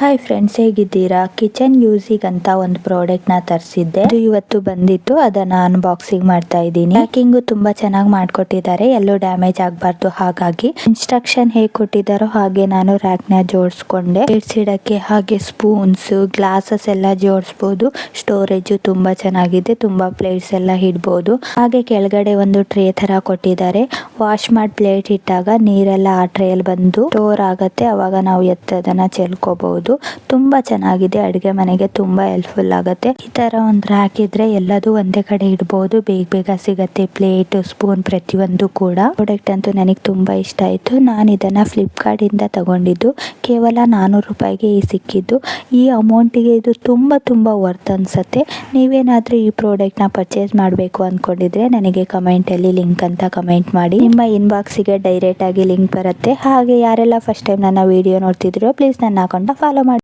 Hi friends, ಹೇಗಿದ್ದೀರಾ? Kitchen ಯೂಸಿಗೆ ಅಂತ ಒಂದು ಪ್ರಾಡಕ್ಟ್ ನ ತರಿಸಿದ್ದೆ. ಇದು ಇವತ್ತು ಬಂದಿತ್ತು. ಅದನ್ನ ಅನ್ಬಾಕ್ಸಿಂಗ್ ಮಾಡ್ತಾ ಇದ್ದೀನಿ. ಪ್ಯಾಕಿಂಗ್ ತುಂಬಾ ಚೆನ್ನಾಗಿ ಮಾಡ್ಕೊಟ್ಟಿದ್ದಾರೆ, ಎಲ್ಲೂ ಡ್ಯಾಮೇಜ್ ಆಗಬಾರ್ದು. ಹಾಗಾಗಿ ಇನ್ಸ್ಟ್ರಕ್ಷನ್ ಹೇಗೆ ಕೊಟ್ಟಿದ್ದಾರೋ ಹಾಗೆ ನಾನು ರ್ಯಾಕ್ ನ ಜೋಡಿಸ್ಕೊಂಡೆ. ಇಡಕ್ಕೆ ಹಾಗೆ ಸ್ಪೂನ್ಸ್, ಗ್ಲಾಸಸ್ ಎಲ್ಲ ಜೋಡಿಸಬಹುದು. ಸ್ಟೋರೇಜ್ ತುಂಬಾ ಚೆನ್ನಾಗಿದೆ, ತುಂಬಾ ಪ್ಲೇಟ್ಸ್ ಎಲ್ಲ ಇಡಬಹುದು. ಹಾಗೆ ಕೆಳಗಡೆ ಒಂದು ಟ್ರೇ ತರ ಕೊಟ್ಟಿದ್ದಾರೆ. ವಾಶ್ ಮಾಡಿ ಪ್ಲೇಟ್ ಇಟ್ಟಾಗ ನೀರೆಲ್ಲ ಆ ಟ್ರೇಯಲ್ಲಿ ಬಂದು ಸ್ಟೋರ್ ಆಗುತ್ತೆ. ಅವಾಗ ನಾವು ಎತ್ತದನ್ನ ಚೆಲ್ಕೋಬಹುದು. ತುಂಬಾ ಚೆನ್ನಾಗಿದೆ, ಅಡುಗೆ ಮನೆಗೆ ತುಂಬಾ ಹೆಲ್ಪ್ಫುಲ್ ಆಗುತ್ತೆ. ಈ ತರ ಒಂದು ರ್ಯಾಕ್ ಇದ್ರೆ ಎಲ್ಲದೂ ಒಂದೇ ಕಡೆ ಇಡಬಹುದು, ಬೇಗ ಬೇಗ ಸಿಗತ್ತೆ. ಪ್ಲೇಟ್, ಸ್ಪೂನ್ ಪ್ರತಿಯೊಂದು ಕೂಡ. ಪ್ರಾಡಕ್ಟ್ ಅಂತೂ ನನಗೆ ತುಂಬಾ ಇಷ್ಟ ಆಯ್ತು. ನಾನು ಇದನ್ನ ಫ್ಲಿಪ್ಕಾರ್ಟ್ ಇಂದ ತಗೊಂಡಿದ್ದು. ಕೇವಲ 400 ರೂಪಾಯಿಗೆ ಸಿಕ್ಕಿದ್ದು. ಈ ಅಮೌಂಟಿಗೆ ಇದು ತುಂಬಾ ವರ್ತ್ ಅನ್ಸುತ್ತೆ. ನೀವೇನಾದ್ರೂ ಈ ಪ್ರಾಡಕ್ಟ್ ನ ಪರ್ಚೇಸ್ ಮಾಡಬೇಕು ಅನ್ಕೊಂಡಿದ್ರೆ ನನಗೆ ಕಮೆಂಟ್ ಅಲ್ಲಿ ಲಿಂಕ್ ಅಂತ ಕಮೆಂಟ್ ಮಾಡಿ. ನಿಮ್ಮ ಇನ್ಬಾಕ್ಸಿಗೆ ಡೈರೆಕ್ಟ್ ಆಗಿ ಲಿಂಕ್ ಬರುತ್ತೆ. ಹಾಗೆ ಯಾರೆಲ್ಲ ಫಸ್ಟ್ ಟೈಮ್ ನನ್ನ ವಿಡಿಯೋ ನೋಡ್ತಿದ್ರೋ ಪ್ಲೀಸ್ ನನ್ನ ಅಕೌಂಟ್ ಫಾಲೋ ಮಾಡಿ.